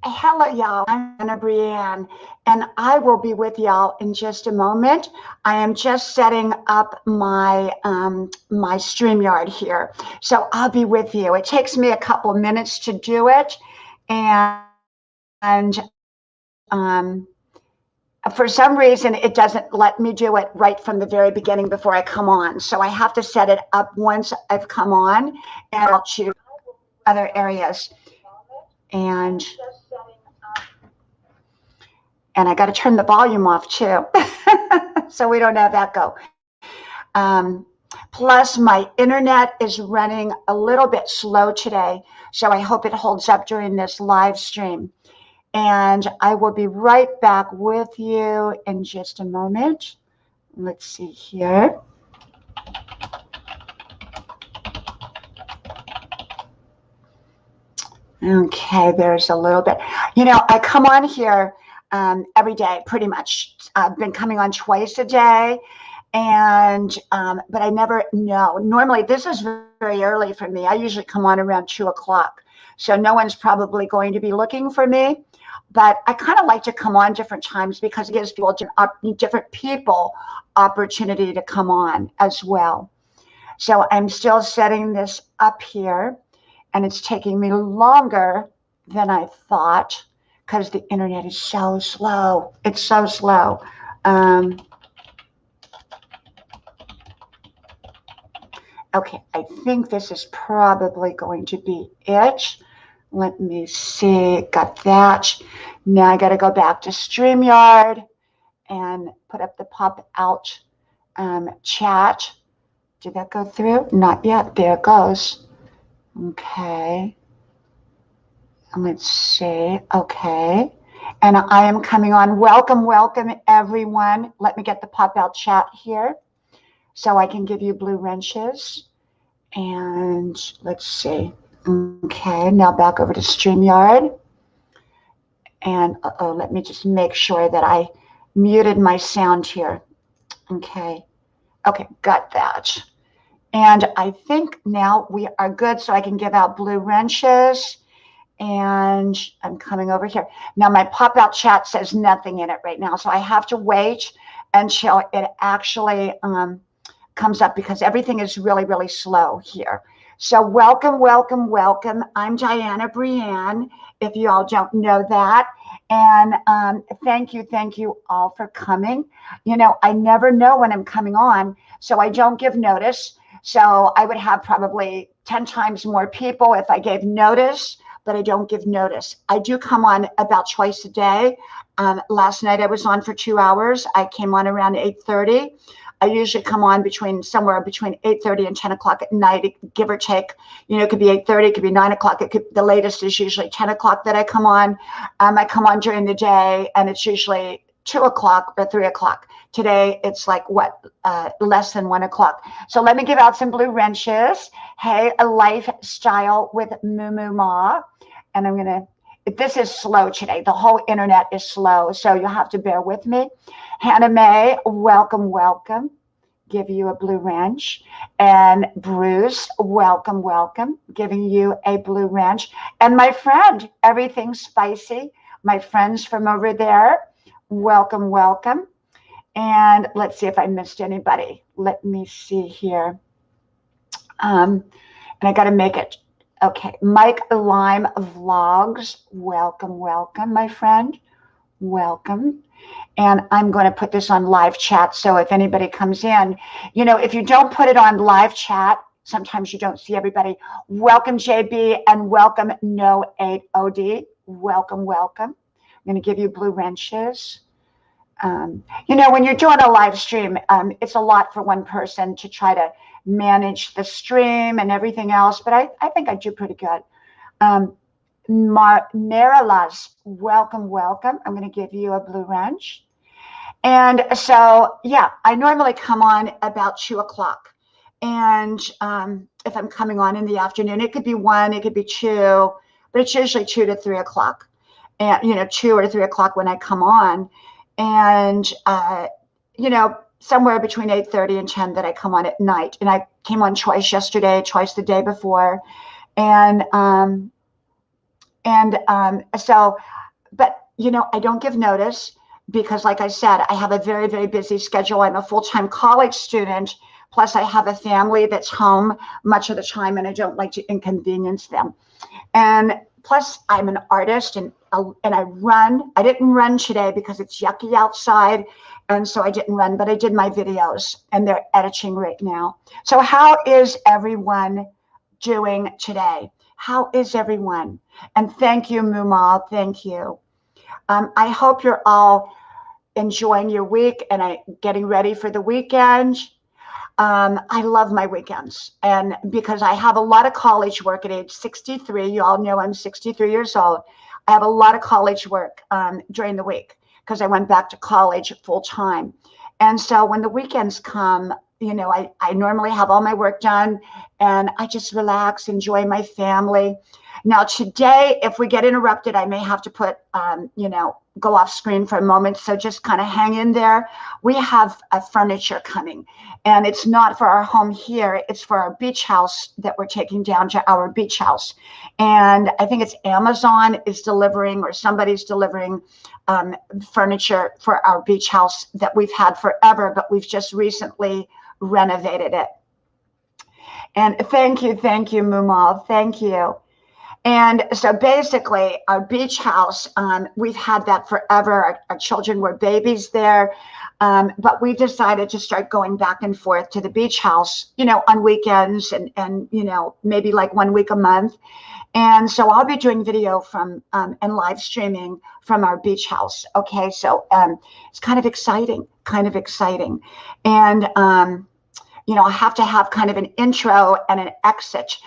Hello, y'all. I'm Anna Brienne, and I will be with y'all in just a moment. I am just setting up my StreamYard here, so I'll be with you. It takes me a couple of minutes to do it, and for some reason, it doesn't let me do it right from the very beginning before I come on. So I have to set it up once I've come on, and I'll choose other areas. And and I got to turn the volume off too, so we don't have echo. Plus, my internet is running a little bit slow today, so I hope it holds up during this live stream. And I will be right back with you in just a moment. Let's see here. Okay, there's a little bit. I come on here every day, pretty much. I've been coming on twice a day, and but I never know. Normally, this is very early for me. I usually come on around 2 o'clock, so no one's probably going to be looking for me. But I kind of like to come on different times because it gives different people opportunity to come on as well. So I'm still setting this up here, and it's taking me longer than I thought because the internet is so slow. It's so slow. Okay, I think this is probably going to be it. Let me see, got that. Now I got to go back to StreamYard and put up the pop out chat. Did that go through? Not yet. There it goes. Okay. Let's see. Okay. And I am coming on. Welcome, welcome, everyone. Let me get the pop out chat here so I can give you blue wrenches. And let's see. Okay, now back over to StreamYard. And let me just make sure that I muted my sound here. Okay, got that. And I think now we are good, so I can give out blue wrenches. And I'm coming over here. Now my pop-out chat says nothing in it right now, so I have to wait until it actually comes up because everything is really, really slow here. So welcome, welcome, welcome. I'm Diana Brienne, if you all don't know that. And thank you all for coming. I never know when I'm coming on, so I don't give notice. So I would have probably 10 times more people if I gave notice, but I don't give notice. I do come on about twice a day. Last night I was on for 2 hours. I came on around 8:30. I usually come on somewhere between 8:30 and 10 o'clock at night, give or take. It could be 8:30, it could be 9 o'clock. The latest is usually 10 o'clock that I come on. I come on during the day, and it's usually 2 o'clock or 3 o'clock. Today, it's like, less than 1 o'clock. So let me give out some blue wrenches. Hey, a lifestyle with Moo Moo Ma. And this is slow today. The whole internet is slow, so you'll have to bear with me. Hannah Mae, welcome, welcome. Give you a blue wrench. And Bruce, welcome, welcome. Giving you a blue wrench. And my friend, Everything Spicy, my friends from over there, welcome, welcome. And let's see if I missed anybody. Let me see here. And I got to make it. Okay, Mike Lime Vlogs, welcome, welcome, my friend. Welcome. And I'm going to put this on live chat, so if anybody comes in, if you don't put it on live chat, sometimes you don't see everybody. Welcome, JB, and welcome, No8OD. Welcome, welcome. I'm going to give you blue wrenches. When you're doing a live stream, it's a lot for one person to try to manage the stream and everything else, but I think I do pretty good. Marilas, welcome, welcome. I'm going to give you a blue wrench. And so, yeah, I normally come on about 2 o'clock. And if I'm coming on in the afternoon, it could be 1, it could be 2, but it's usually 2 to 3 o'clock. And, 2 or 3 o'clock when I come on. And, somewhere between 8:30 and 10 that I come on at night. And I came on twice yesterday, twice the day before. And And but I don't give notice because, like I said, I have a very, very busy schedule. I'm a full-time college student. Plus, I have a family that's home much of the time, and I don't like to inconvenience them. And plus, I'm an artist, and I run. I didn't run today because it's yucky outside, and so I didn't run. But I did my videos, and they're editing right now. So, how is everyone doing today? How is everyone? And thank you, Mumal. Thank you. I hope you're all enjoying your week and getting ready for the weekend. I love my weekends, and because I have a lot of college work at age 63, you all know I'm 63 years old. I have a lot of college work during the week because I went back to college full time. And so when the weekends come, I normally have all my work done and I just relax, enjoy my family. Now, today, if we get interrupted, I may have to put, go off screen for a moment. So just kind of hang in there. We have furniture coming, and it's not for our home here. It's for our beach house that we're taking down to our beach house. And I think it's Amazon is delivering, or somebody's delivering furniture for our beach house that we've had forever, but we've just recently renovated it. And thank you, Mumal. Thank you. And so basically, our beach house, we've had that forever. Our children were babies there. But we decided to start going back and forth to the beach house, on weekends and maybe like 1 week a month. And so I'll be doing video from and live streaming from our beach house. Okay, so it's kind of exciting. And I have to have kind of an intro and an exit.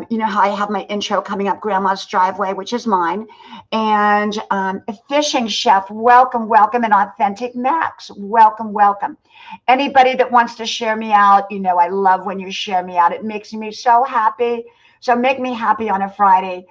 You know how I have my intro coming up, Grandma's Driveway, which is mine. And a fishing chef, welcome, and Authentic Max, welcome. Anybody that wants to share me out, I love when you share me out. It makes me so happy. So make me happy on a Friday.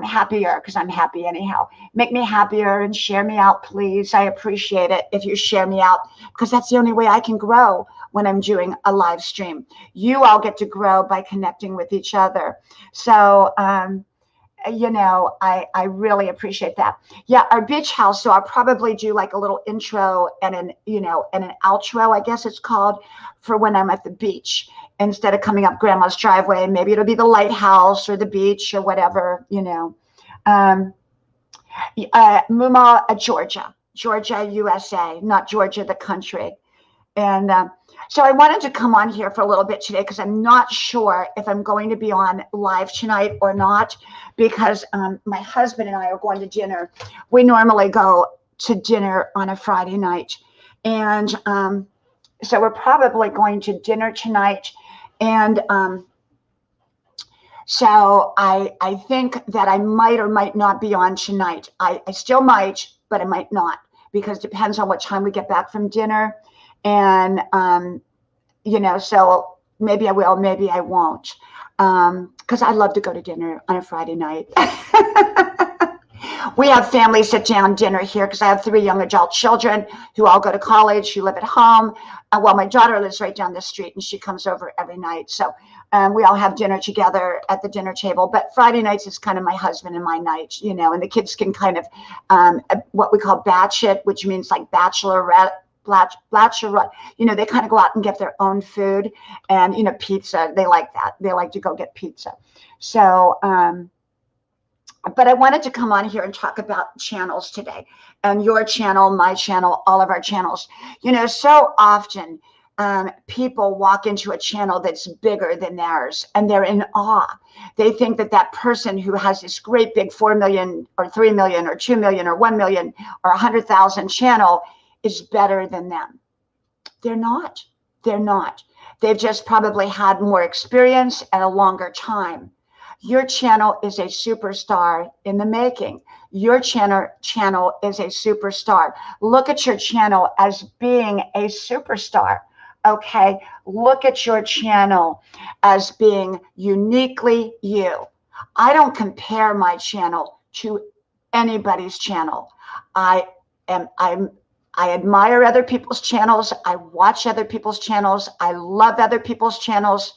Happier because I'm happy anyhow. Make me happier and share me out, please. I appreciate it if you share me out because that's the only way I can grow when I'm doing a live stream. You all get to grow by connecting with each other. So, I really appreciate that. Yeah, our beach house. So I'll probably do like a little intro and an outro, I guess it's called, for when I'm at the beach. Instead of coming up Grandma's Driveway, maybe it'll be the lighthouse or the beach or whatever, Muma, Georgia, USA, not Georgia, the country. And so I wanted to come on here for a little bit today because I'm not sure if I'm going to be on live tonight or not because my husband and I are going to dinner. We normally go to dinner on a Friday night. And so we're probably going to dinner tonight. And so I think that I might or might not be on tonight. I still might, but I might not because it depends on what time we get back from dinner. And, so maybe I will, maybe I won't, because I love to go to dinner on a Friday night. We have family sit-down dinner here because I have 3 young adult children who all go to college, who live at home. Well, my daughter lives right down the street, and she comes over every night. So we all have dinner together at the dinner table. But Friday nights is kind of my husband and my night, and the kids can kind of what we call batch it, which means like bachelorette. They kind of go out and get their own food and, pizza. They like that. They like to go get pizza. So, but I wanted to come on here and talk about channels today, and your channel, my channel, all of our channels. So often people walk into a channel that's bigger than theirs and they're in awe. They think that person who has this great big 4 million or 3 million or 2 million or 1 million or 100,000 channel is better than them. They're not. They've just probably had more experience and a longer time. Your channel is a superstar in the making. Your channel is a superstar. Look at your channel as being a superstar. Okay, look at your channel as being uniquely you. I don't compare my channel to anybody's channel. I admire other people's channels. I watch other people's channels. I love other people's channels,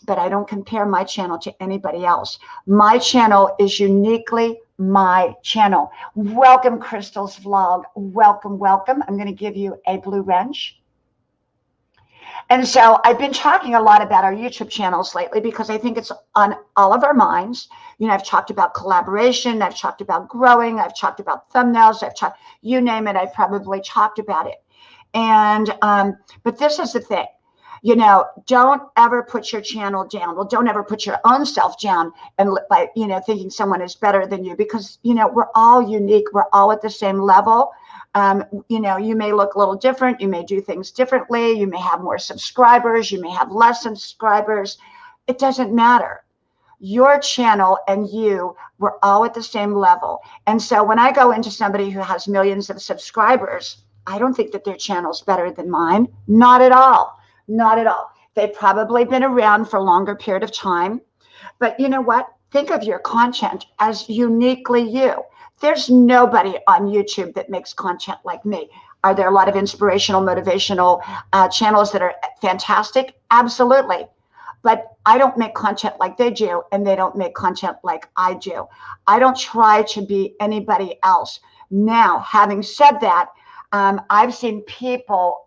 but I don't compare my channel to anybody else. My channel is uniquely my channel. Welcome, Crystal's Vlog. Welcome, welcome. I'm going to give you a blue wrench. And so I've been talking a lot about our YouTube channels lately because I think it's on all of our minds. You know, I've talked about collaboration. I've talked about growing. I've talked about thumbnails. I've talked, you name it, I've probably talked about it. And, but this is the thing, you know, don't ever put your channel down. Well, don't ever put your own self down and by, you know, thinking someone is better than you, because, you know, we're all unique. We're all at the same level. You know, you may look a little different. You may do things differently. You may have more subscribers. You may have less subscribers. It doesn't matter. Your channel and you, we're all at the same level. And so when I go into somebody who has millions of subscribers, I don't think that their channel's better than mine. Not at all. Not at all. They've probably been around for a longer period of time. But you know what? Think of your content as uniquely you. There's nobody on YouTube that makes content like me. Are there a lot of inspirational, motivational channels that are fantastic? Absolutely. But I don't make content like they do, and they don't make content like I do. I don't try to be anybody else. Now, having said that, I've seen people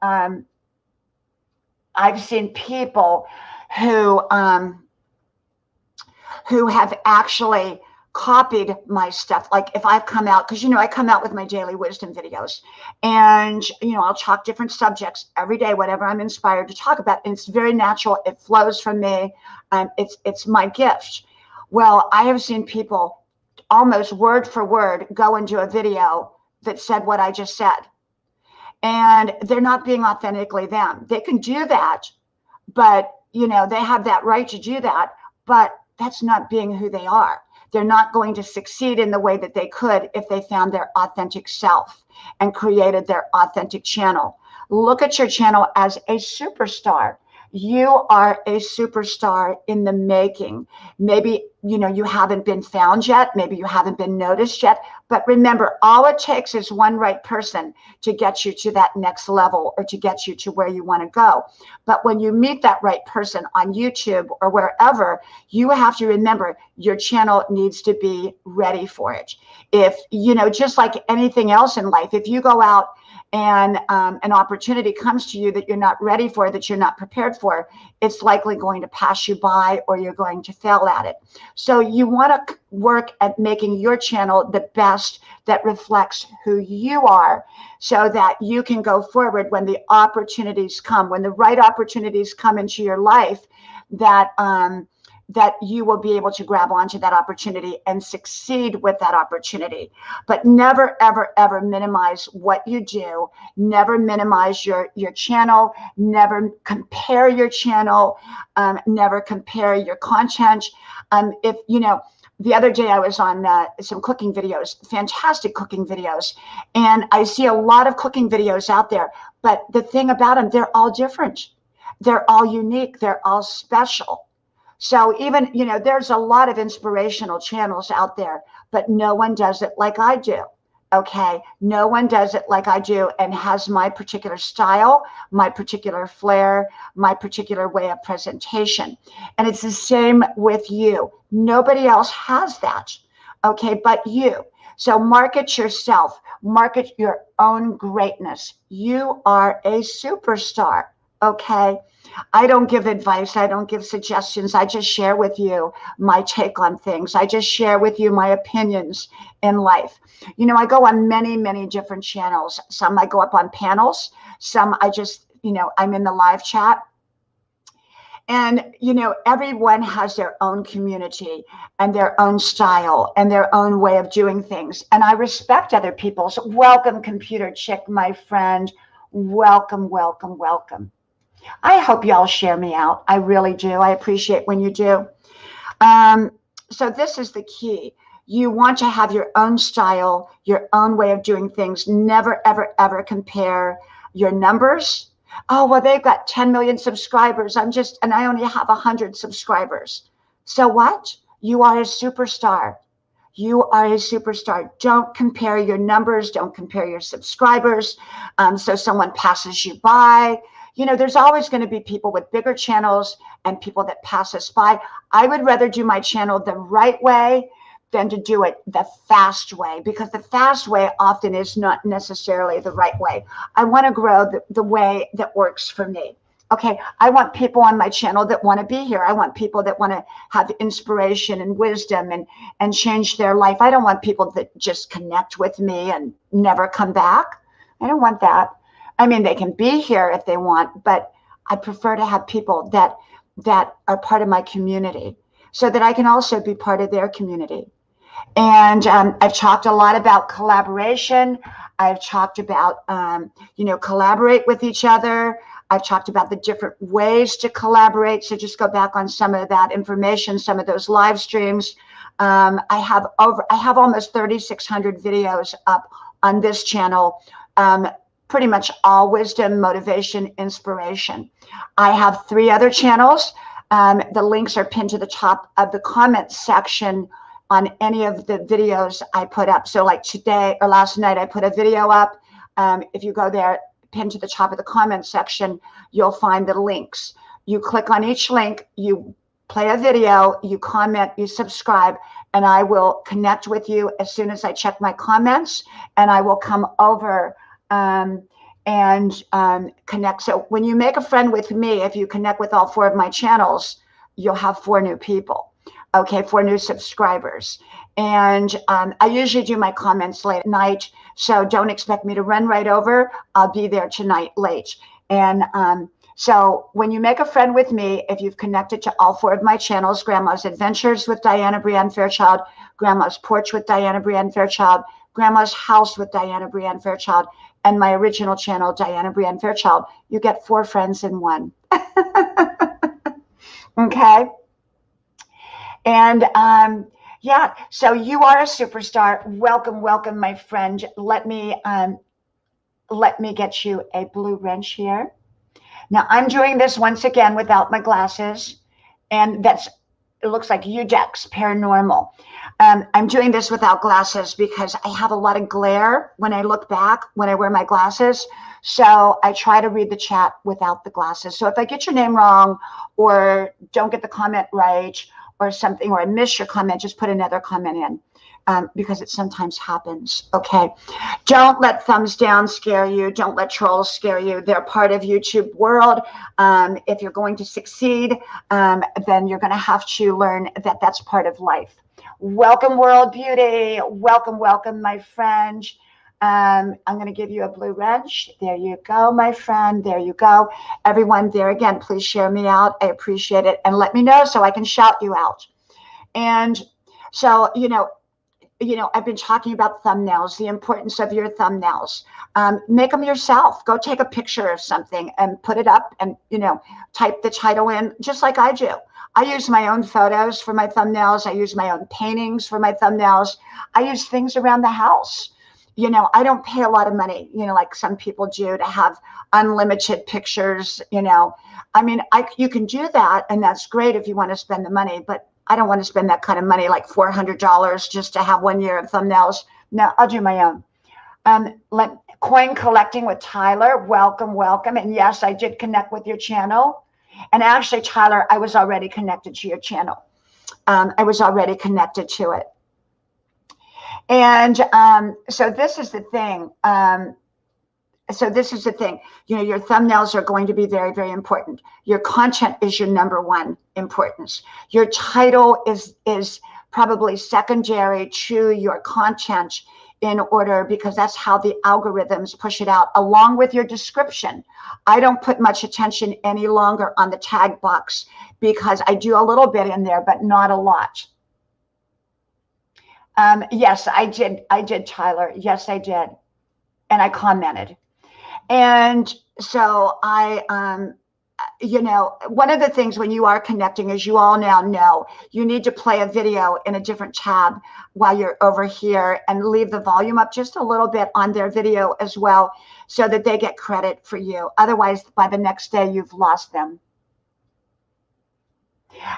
who have actually copied my stuff. Like if I've come out, because, you know, I come out with my daily wisdom videos, and, you know, I'll talk different subjects every day, whatever I'm inspired to talk about. And it's very natural. It flows from me. It's my gift. Well, I have seen people almost word for word go into a video that said what I just said. And they're not being authentically them. They can do that, but, you know, they have that right to do that, but that's not being who they are. They're not going to succeed in the way that they could if they found their authentic self and created their authentic channel. Look at your channel as a superstar. You are a superstar in the making. Maybe, you know, you haven't been found yet. Maybe you haven't been noticed yet. But remember, all it takes is one right person to get you to that next level or to get you to where you want to go. But when you meet that right person on YouTube or wherever, you have to remember your channel needs to be ready for it. If, you know, just like anything else in life, if you go out and an opportunity comes to you that you're not ready for, that you're not prepared for, it's likely going to pass you by, or you're going to fail at it. So you want to work at making your channel the best that reflects who you are, so that you can go forward when the opportunities come, when the right opportunities come into your life, that you will be able to grab onto that opportunity and succeed with that opportunity. But never, ever, ever minimize what you do. Never minimize your channel. Never compare your channel. Never compare your content. If, you know, the other day I was on some cooking videos, fantastic cooking videos. And I see a lot of cooking videos out there. But the thing about them, they're all different. They're all unique. They're all special. So even, you know, there's a lot of inspirational channels out there, but no one does it like I do. Okay. No one does it like I do and has my particular style, my particular flair, my particular way of presentation. And it's the same with you. Nobody else has that. Okay. But you. So market yourself, market your own greatness. You are a superstar. Okay. I don't give advice. I don't give suggestions. I just share with you my take on things. I just share with you my opinions in life. You know, I go on many, many different channels. Some I go up on panels. Some I just, you know, I'm in the live chat. And, you know, everyone has their own community and their own style and their own way of doing things. And I respect other people's. Welcome, Computer Chick, my friend. Welcome, welcome, welcome. I hope y'all share me out. I really do. I appreciate when you do. So this is the key. You want to have your own style, your own way of doing things. Never, ever, ever compare your numbers. Oh, well, they've got 10 million subscribers. and I only have 100 subscribers. So what? You are a superstar. You are a superstar. Don't compare your numbers. Don't compare your subscribers. So someone passes you by. You know, there's always going to be people with bigger channels and people that pass us by. I would rather do my channel the right way than to do it the fast way, because the fast way often is not necessarily the right way. I want to grow the way that works for me. Okay, I want people on my channel that want to be here. I want people that want to have inspiration and wisdom and change their life. I don't want people that just connect with me and never come back. I don't want that. I mean, they can be here if they want, but I prefer to have people that are part of my community so that I can also be part of their community. And I've talked a lot about collaboration. I've talked about, collaborate with each other. I've talked about the different ways to collaborate. So just go back on some of that information, some of those live streams. I have almost 3,600 videos up on this channel. Pretty much all wisdom, motivation, inspiration. I have 3 other channels. The links are pinned to the top of the comments section on any of the videos I put up. So like today or last night, I put a video up. If you go there, pinned to the top of the comments section, you'll find the links. You click on each link, you play a video, you comment, you subscribe, and I will connect with you as soon as I check my comments, and I will come over and connect. So when you make a friend with me, if you connect with all 4 of my channels, you'll have 4 new people. Okay, 4 new subscribers. And I usually do my comments late at night, so don't expect me to run right over. I'll be there tonight late. And so when you make a friend with me, if you've connected to all 4 of my channels, Grandma's Adventures with Diana Brienne Fairchild, Grandma's Porch with Diana Brienne Fairchild, Grandma's House with Diana Brienne Fairchild, and my original channel, Diana Brienne Fairchild, you get 4 friends in one. Okay? And yeah, so you are a superstar. Welcome, welcome, my friend. Let me get you a blue wrench here. Now I'm doing this once again without my glasses, and it looks like Udex Paranormal. I'm doing this without glasses because I have a lot of glare when I look back when I wear my glasses. So I try to read the chat without the glasses. So if I get your name wrong or don't get the comment right or something, or I miss your comment, just put another comment in. Because it sometimes happens. Okay. Don't let thumbs down scare you. Don't let trolls scare you. They're part of YouTube world. If you're going to succeed, then you're going to have to learn that that's part of life. Welcome, World Beauty. Welcome, welcome, my friend. I'm going to give you a blue wrench. There you go, my friend. There you go. Everyone there again, please share me out. I appreciate it. And let me know so I can shout you out. And so, I've been talking about thumbnails, the importance of your thumbnails. Make them yourself. Go take a picture of something and put it up and, type the title in just like I do. I use my own photos for my thumbnails. I use my own paintings for my thumbnails. I use things around the house. I don't pay a lot of money, like some people do, to have unlimited pictures, I mean, you can do that, and that's great if you want to spend the money, but I don't want to spend that kind of money, like $400 just to have 1 year of thumbnails. No, I'll do my own. Coin collecting with Tyler. Welcome, welcome. And yes, I did connect with your channel. And actually, Tyler, I was already connected to your channel. I was already connected to it. And so this is the thing. Your thumbnails are going to be very, very important. Your content is your #1 importance. Your title is probably secondary to your content in order, because that's how the algorithms push it out, along with your description. I don't put much attention any longer on the tag box because I do a little bit in there, but not a lot. Yes, I did, Tyler. Yes, I did. And I commented. And so one of the things when you are connecting, as you all now know, you need to play a video in a different tab while you're over here and leave the volume up just a little bit on their video as well, so that they get credit for you. Otherwise, by the next day, you've lost them.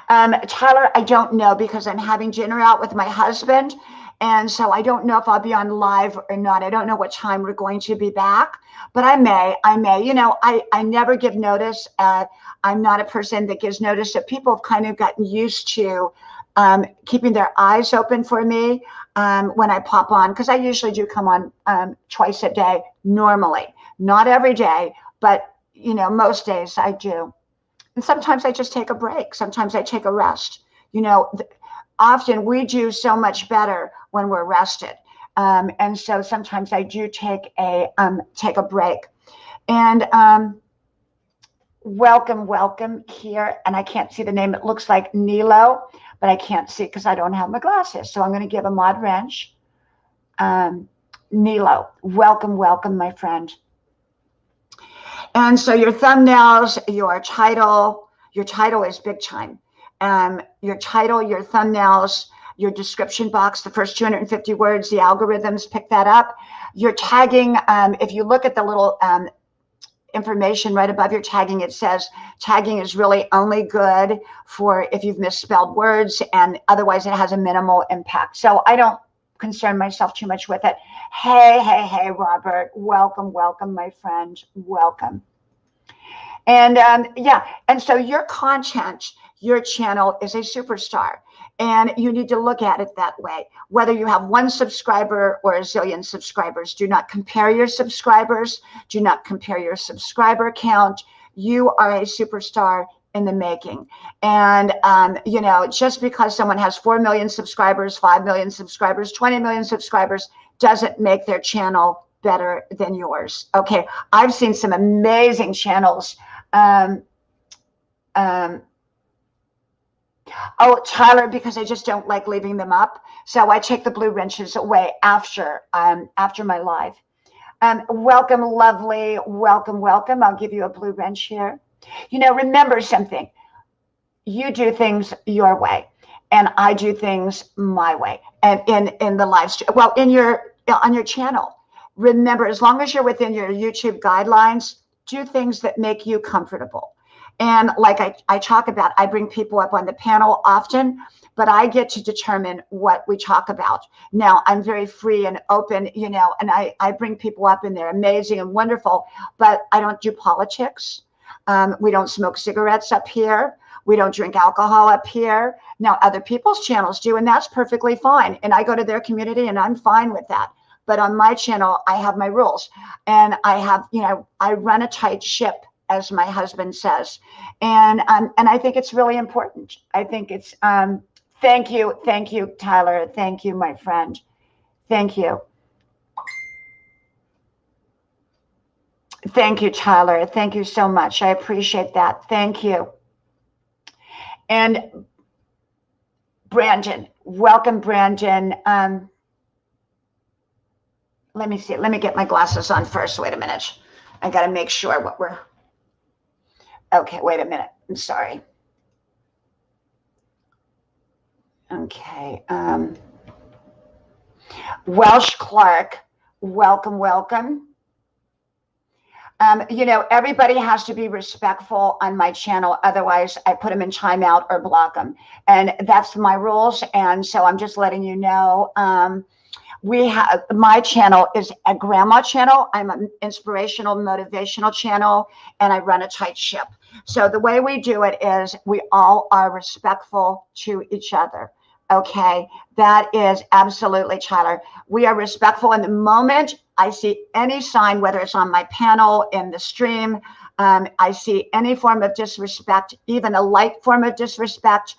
Tyler, I don't know, because I'm having dinner out with my husband, And so I don't know if I'll be on live or not. I don't know what time we're going to be back, but I may. You know, I never give notice. I'm not a person that gives notice. That people have kind of gotten used to keeping their eyes open for me when I pop on, because I usually do come on twice a day normally. Not every day, but, you know, most days I do. And sometimes I just take a break. Sometimes I take a rest. You know, often we do so much better when we're rested. And so sometimes I do take a break. And welcome here. And I can't see the name. It looks like Nilo, but I can't see because I don't have my glasses. So I'm going to give a mod wrench. Nilo, welcome, my friend. And so your thumbnails, your title is big time. Your title, your thumbnails, your description box, the first 250 words, the algorithms pick that up. Your tagging, if you look at the little information right above your tagging, it says tagging is really only good for if you've misspelled words, and otherwise it has a minimal impact. So I don't concern myself too much with it. Hey, Robert, welcome, my friend, welcome. And yeah, and so your content, your channel is a superstar, and you need to look at it that way. Whether you have 1 subscriber or a zillion subscribers, do not compare your subscribers. Do not compare your subscriber count. You are a superstar in the making. And, you know, just because someone has 4 million subscribers, 5 million subscribers, 20 million subscribers doesn't make their channel better than yours. Okay. I've seen some amazing channels. Oh, Tyler, because I just don't like leaving them up. So I take the blue wrenches away after my live. Welcome, lovely. Welcome. I'll give you a blue wrench here. You know, remember something. You do things your way, and I do things my way. And in the live stream, well, on your channel, remember, as long as you're within your YouTube guidelines, do things that make you comfortable. And like I talk about, I bring people up on the panel often, but I get to determine what we talk about. Now, I'm very free and open, you know, and I bring people up and they're amazing and wonderful, but I don't do politics. We don't smoke cigarettes up here. We don't drink alcohol up here. Now, other people's channels do, and that's perfectly fine. And I go to their community and I'm fine with that. But on my channel, I have my rules, and I have, you know, I run a tight ship, as my husband says. And I think it's really important. I think it's, thank you, Tyler. Thank you, my friend. Thank you. Thank you, Tyler. Thank you so much. I appreciate that. Thank you. And Brandon, welcome, Brandon. Let me see. Let me get my glasses on first. Wait a minute. I got to make sure what we're. Okay, wait a minute. I'm sorry. Okay. Welsh Clark, welcome. You know, everybody has to be respectful on my channel. Otherwise, I put them in timeout or block them. And that's my rules. And so I'm just letting you know. My channel is a grandma channel. I'm an inspirational, motivational channel, and I run a tight ship. So the way we do it is we all are respectful to each other. Okay, that is absolutely, Tyler. We are respectful. In the moment I see any sign, whether it's on my panel, in the stream, I see any form of disrespect, even a light form of disrespect,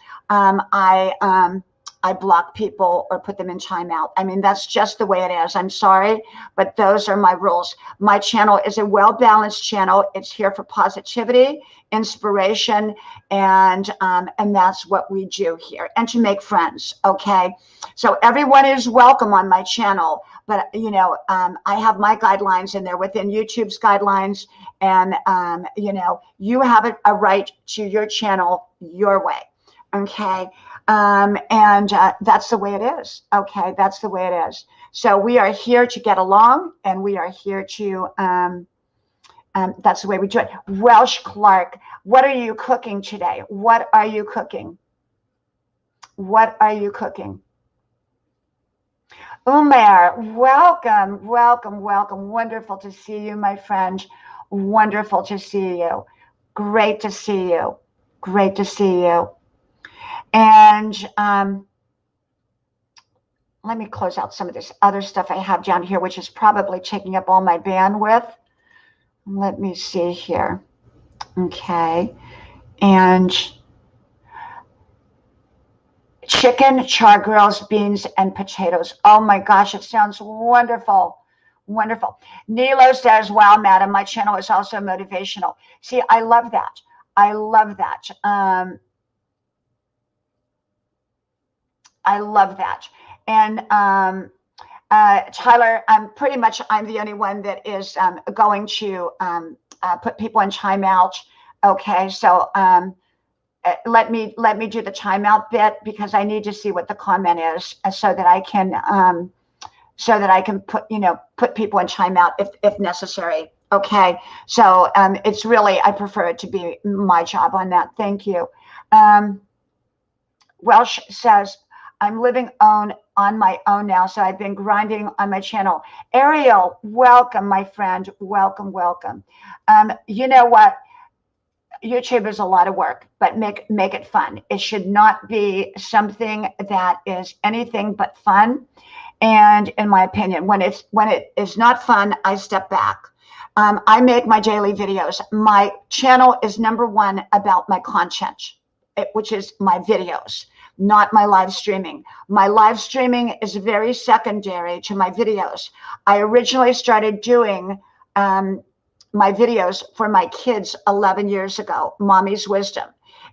I block people or put them in timeout. I mean, that's just the way it is. I'm sorry, but those are my rules. My channel is a well-balanced channel. It's here for positivity, inspiration, and that's what we do here, and to make friends. Okay, so everyone is welcome on my channel, but you know, I have my guidelines, and they're within YouTube's guidelines, and you know, you have a right to your channel your way. Okay. That's the way it is. Okay. That's the way it is. So we are here to get along, and we are here to, that's the way we do it. Welsh Clark, what are you cooking today? What are you cooking? What are you cooking? Umair, welcome, welcome, welcome. Wonderful to see you, my friend. Wonderful to see you. Great to see you. Great to see you. And let me close out some of this other stuff I have down here, which is probably taking up all my bandwidth. Let me see here. Okay. And chicken, char grills, beans, and potatoes. Oh my gosh, it sounds wonderful. Wonderful. Nilo says, wow, madam, my channel is also motivational. See, I love that. I love that. I love that. And Tyler, I'm the only one that is going to put people in timeout. Okay, so let me do the timeout bit because I need to see what the comment is so that I can put people in timeout if necessary. Okay, so it's really, I prefer it to be my job on that. Thank you. Welsh says, I'm living on my own now, so I've been grinding on my channel. Ariel, welcome, my friend. Welcome, welcome. You know what? YouTube is a lot of work, but make it fun. It should not be something that is anything but fun. And in my opinion, when it is not fun, I step back. I make my daily videos. My channel is #1 about my content, which is my videos, not my live streaming. My live streaming is very secondary to my videos. I originally started doing my videos for my kids 11 years ago, Mommy's Wisdom.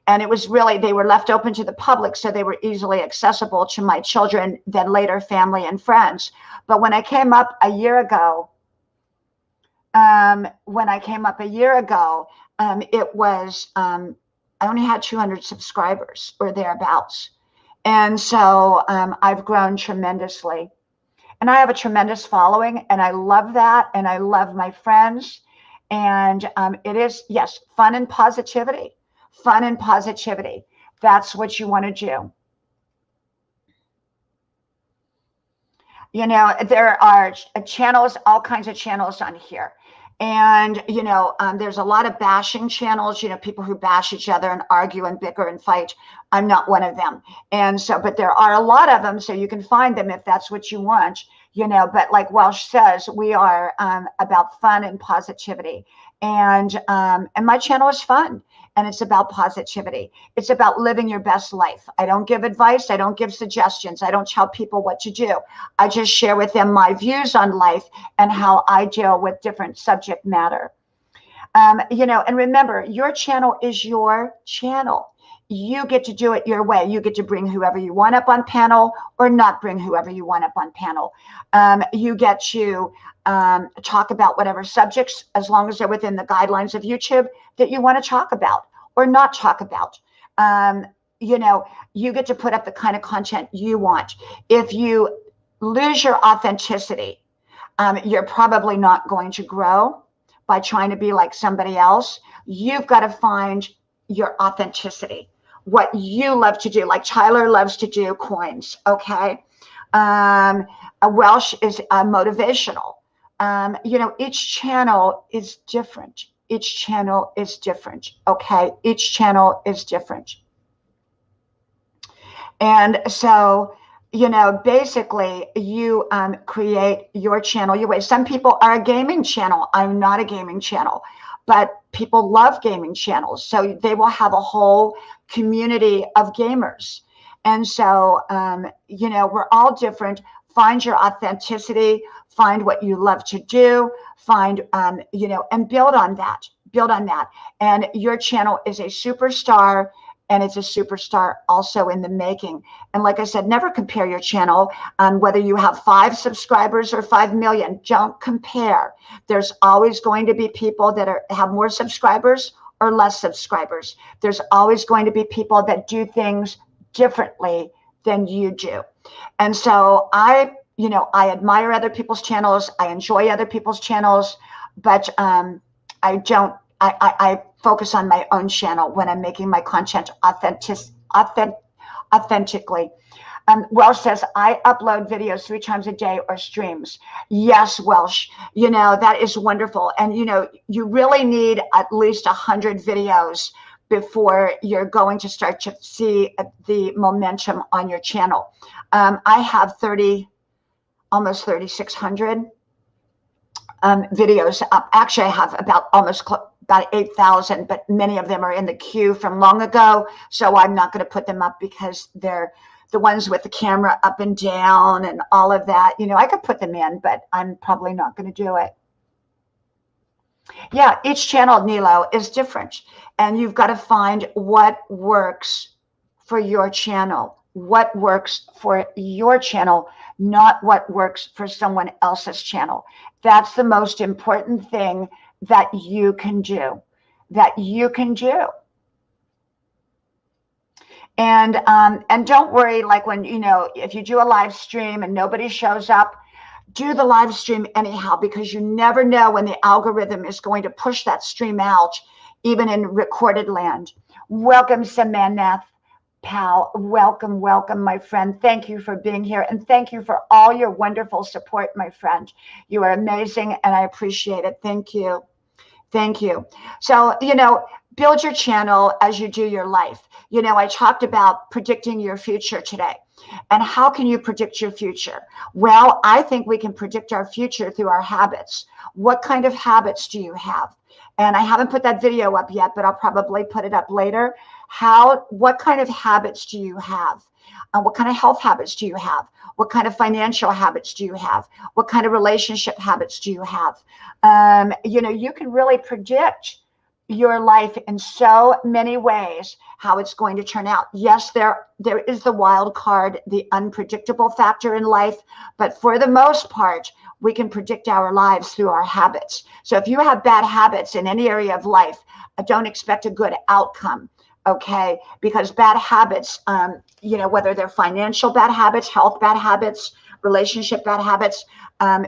And it was really, they were left open to the public, so they were easily accessible to my children, then later family and friends. But when I came up a year ago, it was, I only had 200 subscribers or thereabouts. And so I've grown tremendously. And I have a tremendous following, and I love that, and I love my friends. And it is, yes, fun and positivity. Fun and positivity. That's what you want to do. You know, there are channels, all kinds of channels on here. And, you know, there's a lot of bashing channels, you know, people who bash each other and argue and bicker and fight. I'm not one of them. And so, but there are a lot of them, so you can find them if that's what you want, you know. But like Welsh says, we are about fun and positivity. And my channel is fun. And it's about positivity. It's about living your best life. I don't give advice. I don't give suggestions. I don't tell people what to do. I just share with them my views on life and how I deal with different subject matter. You know, and remember, your channel is your channel. You get to do it your way. You get to bring whoever you want up on panel or not bring whoever you want up on panel. You get to talk about whatever subjects, as long as they're within the guidelines of YouTube, that you want to talk about or not talk about. You know, you get to put up the kind of content you want. If you lose your authenticity, you're probably not going to grow by trying to be like somebody else. You've got to find your authenticity, what you love to do. Like Tyler loves to do coins, okay? Welsh is motivational. You know, each channel is different. Each channel is different, okay? Each channel is different. And so, you know, basically you create your channel your way. Some people are a gaming channel. I'm not a gaming channel, but people love gaming channels. So they will have a whole community of gamers. And so, you know, we're all different. Find your authenticity, find what you love to do, find, you know, and build on that, build on that. And your channel is a superstar, and it's a superstar also in the making. And like I said, never compare your channel on whether you have 5 subscribers or 5 million. Don't compare. There's always going to be people that have more subscribers or less subscribers. There's always going to be people that do things differently than you do. And so I admire other people's channels. I enjoy other people's channels, but I focus on my own channel when I'm making my content authentically. Welsh says, I upload videos 3 times a day or streams. Yes, Welsh, you know, that is wonderful. And, you know, you really need at least 100 videos before you're going to start to see the momentum on your channel. I have almost 3,600 videos up. Actually, I have about 8,000, but many of them are in the queue from long ago. So I'm not going to put them up because they're the ones with the camera up and down and all of that. You know, I could put them in, but I'm probably not going to do it. Yeah, each channel, Nilo, is different. And you've got to find what works for your channel. What works for your channel, not what works for someone else's channel. That's the most important thing that you can do. And don't worry, like when, you know, if you do a live stream and nobody shows up, do the live stream anyhow, because you never know when the algorithm is going to push that stream out, even in recorded land. Welcome, Samanath Pal. Welcome, welcome, my friend. Thank you for being here. And thank you for all your wonderful support, my friend. You are amazing, and I appreciate it. Thank you. Thank you. So, you know, build your channel as you do your life. You know, I talked about predicting your future today. And how can you predict your future? Well, I think we can predict our future through our habits. What kind of habits do you have? And I haven't put that video up yet, but I'll probably put it up later. What kind of habits do you have? What kind of health habits do you have? What kind of financial habits do you have? What kind of relationship habits do you have? You know, you can really predict your life in so many ways, how it's going to turn out. Yes, there is the wild card, the unpredictable factor in life, but for the most part, we can predict our lives through our habits. So if you have bad habits in any area of life, don't expect a good outcome. Okay, because bad habits, you know, whether they're financial bad habits, health bad habits, relationship bad habits,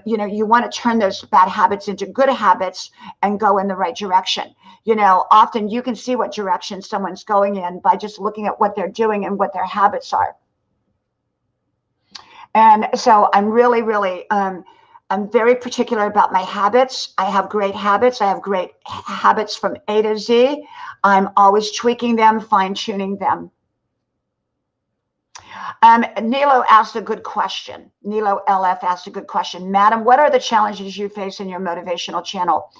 you know, you want to turn those bad habits into good habits and go in the right direction. You know, often you can see what direction someone's going in by just looking at what they're doing and what their habits are. And so I'm really, really, I'm very particular about my habits. I have great habits. I have great habits from A to Z. I'm always tweaking them, fine-tuning them. Nilo asked a good question. Nilo LF asked a good question. Madam, what are the challenges you face in your motivational channel?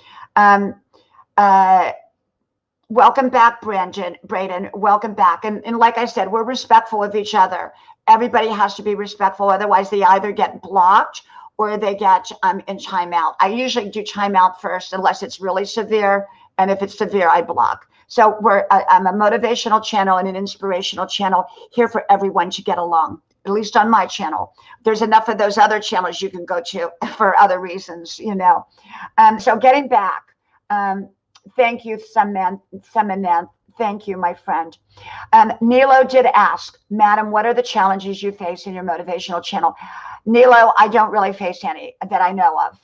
Welcome back, Braden. Welcome back. And like I said, we're respectful of each other. Everybody has to be respectful. Otherwise, they either get blocked or they get in timeout. I usually do timeout first, unless it's really severe. And if it's severe, I block. So I'm a motivational channel and an inspirational channel, here for everyone to get along, at least on my channel. There's enough of those other channels you can go to for other reasons, you know. So getting back, thank you, Samanant. Thank you, my friend. Nilo did ask, Madam, what are the challenges you face in your motivational channel? Nilo, I don't really face any that I know of.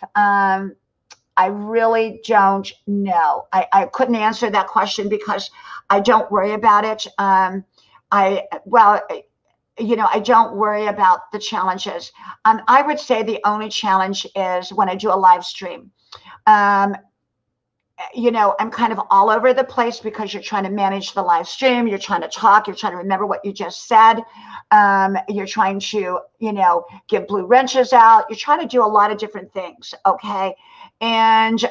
I really don't know. I couldn't answer that question because I don't worry about it. You know, I don't worry about the challenges. I would say the only challenge is when I do a live stream. You know, I'm kind of all over the place because you're trying to manage the live stream. You're trying to talk. You're trying to remember what you just said. You're trying to, you know, give blue wrenches out. You're trying to do a lot of different things. Okay. And,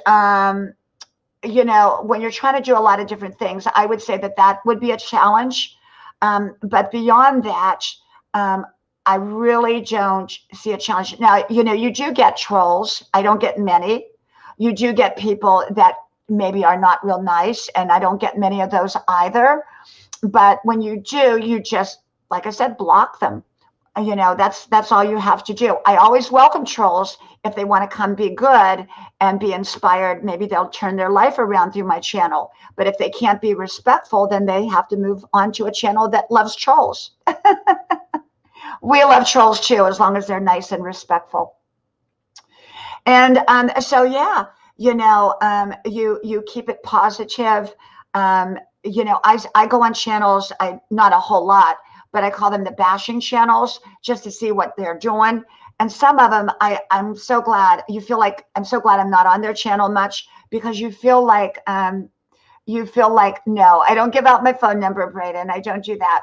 you know, when you're trying to do a lot of different things, I would say that that would be a challenge. But beyond that, I really don't see a challenge. Now, you know, you do get trolls. I don't get many. You do get people that maybe are not real nice, and I don't get many of those either. But when you do, you just, like I said, block them. You know, that's all you have to do. I always welcome trolls if they want to come be good and be inspired. Maybe they'll turn their life around through my channel. But if they can't be respectful, then they have to move on to a channel that loves trolls. We love trolls too, as long as they're nice and respectful. And so, yeah, you know, you keep it positive. You know, I go on channels, not a whole lot, but I call them the bashing channels just to see what they're doing. And some of them, I'm so glad I'm so glad I'm not on their channel much, because you feel like, no, I don't give out my phone number, Braden. I don't do that.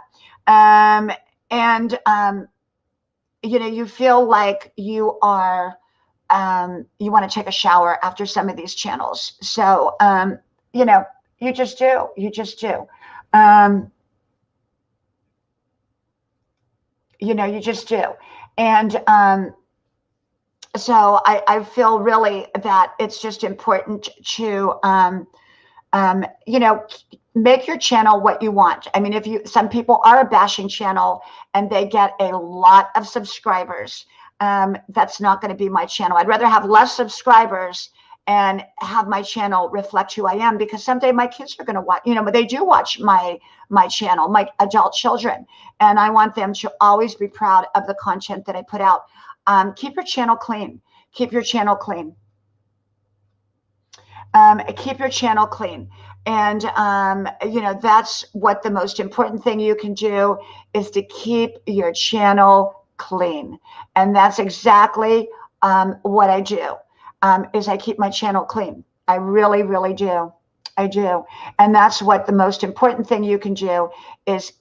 You feel like you are, you want to take a shower after some of these channels. So, you just do. You just do. You just do. And so I feel really that it's just important to, make your channel what you want. I mean, some people are a bashing channel and they get a lot of subscribers. That's not going to be my channel. I'd rather have less subscribers and have my channel reflect who I am, because someday my kids are going to watch, but they do watch my channel, my adult children. And I want them to always be proud of the content that I put out. Keep your channel clean. Keep your channel clean. Keep your channel clean. And, that's what the most important thing you can do is to keep your channel clean. And that's exactly what I do, is I keep my channel clean. I really, really do. I do. And that's what the most important thing you can do is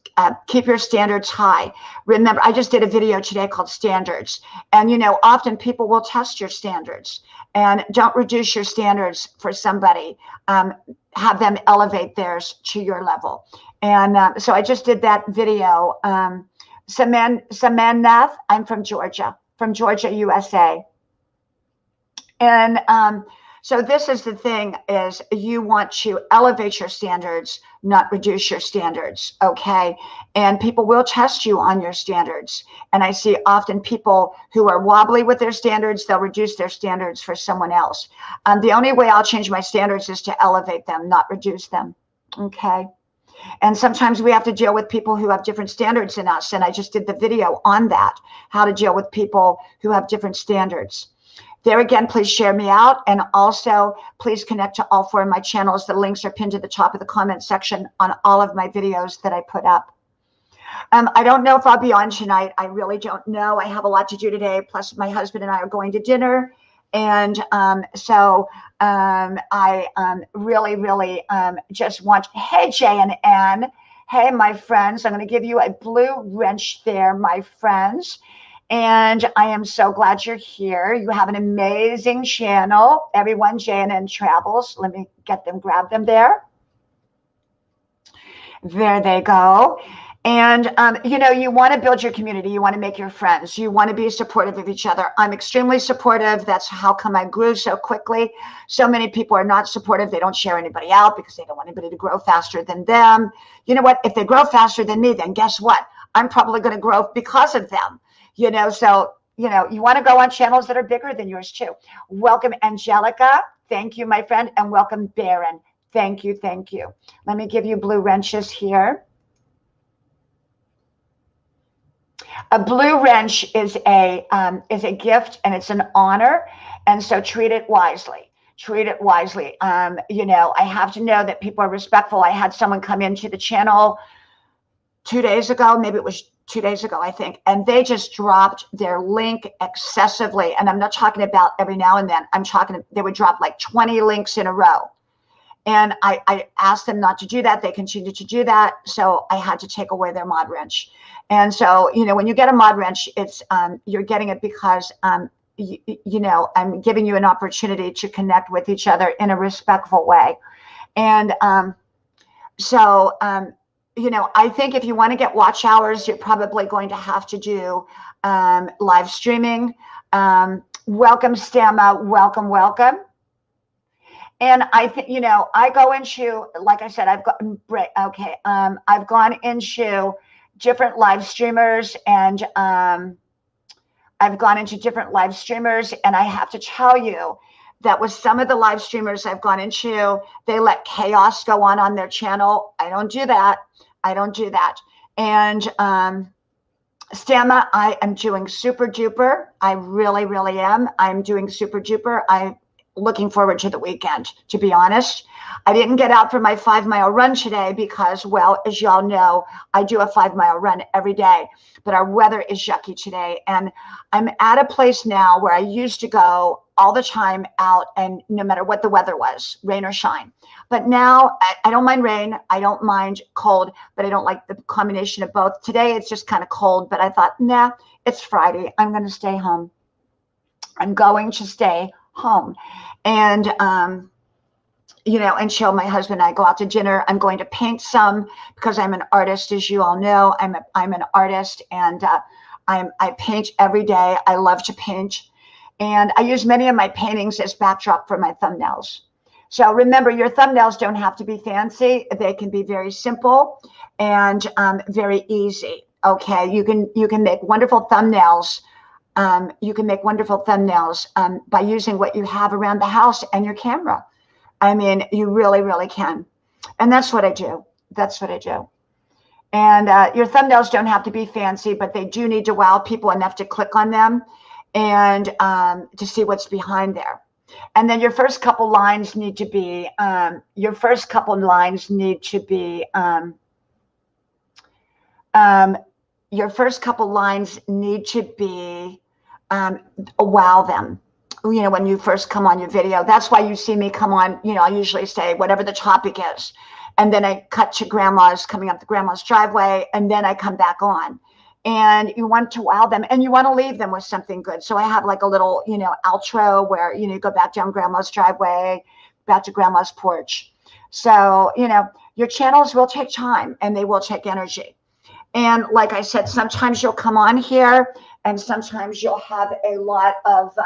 keep your standards high. Remember, I just did a video today called Standards. And, often people will test your standards, and don't reduce your standards for somebody. Have them elevate theirs to your level. And so I just did that video. Samanath, I'm from Georgia, USA. And so this is the thing, is you want to elevate your standards, not reduce your standards, okay? And people will test you on your standards. And I see often people who are wobbly with their standards, they'll reduce their standards for someone else. The only way I'll change my standards is to elevate them, not reduce them, okay? And sometimes we have to deal with people who have different standards than us. And I just did the video on that, how to deal with people who have different standards. There again, please share me out. And also, please connect to all 4 of my channels. The links are pinned to the top of the comment section on all of my videos that I put up. I don't know if I'll be on tonight. I really don't know. I have a lot to do today. Plus, my husband and I are going to dinner. And so I really, really just want, hey, Jay and Ann. Hey, my friends, I'm going to give you a blue wrench there, my friends. And I am so glad you're here. You have an amazing channel. Everyone, JNN Travels. Let me grab them there. There they go. And, you want to build your community. You want to make your friends. You want to be supportive of each other. I'm extremely supportive. That's how come I grew so quickly. So many people are not supportive. They don't share anybody out because they don't want anybody to grow faster than them. You know what? If they grow faster than me, then guess what? I'm probably going to grow because of them. So, you want to go on channels that are bigger than yours too. Welcome, Angelica. Thank you, my friend. And welcome, Baron. Thank you. Thank you. Let me give you blue wrenches here. A blue wrench is a gift, and it's an honor. And so treat it wisely. Treat it wisely. I have to know that people are respectful. I had someone come into the channel 2 days ago. Maybe it was 2 days ago, I think. And they just dropped their link excessively. And I'm not talking about every now and then. They would drop like 20 links in a row. And I asked them not to do that. They continued to do that. So I had to take away their mod wrench. And so, when you get a mod wrench, it's you're getting it because, I'm giving you an opportunity to connect with each other in a respectful way. And I think if you want to get watch hours, you're probably going to have to do live streaming. Welcome, Stamma. Welcome, welcome. And I think, I go into, like I said, I've gone into different live streamers, and I've gone into different live streamers, and I have to tell you that with some of the live streamers I've gone into, they let chaos go on their channel. I don't do that. I don't do that. And Stamma, I am doing super duper. I really, really am. I'm doing super duper. looking forward to the weekend, to be honest. I didn't get out for my 5-mile run today because, well, as y'all know, I do a 5-mile run every day, but our weather is yucky today. And I'm at a place now where I used to go all the time out, and no matter what the weather was, rain or shine. But now I don't mind rain. I don't mind cold, but I don't like the combination of both. Today, it's just kind of cold, but I thought, nah, it's Friday. I'm going to stay home. I'm going to stay home. And, you know, and chill. My husband and I go out to dinner. I'm going to paint some because I'm an artist, as you all know. I'm an artist, and I paint every day. I love to paint, and I use many of my paintings as backdrop for my thumbnails. So remember, your thumbnails don't have to be fancy. They can be very simple and very easy. Okay, you can make wonderful thumbnails. You can make wonderful thumbnails by using what you have around the house and your camera. I mean, you really, really can. And that's what I do. That's what I do. And your thumbnails don't have to be fancy, but they do need to wow people enough to click on them and to see what's behind there. And then your first couple lines need to be, your first couple lines need to wow them. You know, when you first come on your video, that's why you see me come on, you know, I usually say whatever the topic is. And then I cut to grandma's, coming up the grandma's driveway, and then I come back on. And you want to wow them, and you want to leave them with something good. So I have like a little, you know, outro where, you know, you go back down grandma's driveway, back to grandma's porch. So, you know, your channels will take time and they will take energy. And like I said, sometimes you'll come on here and sometimes you'll have a lot of,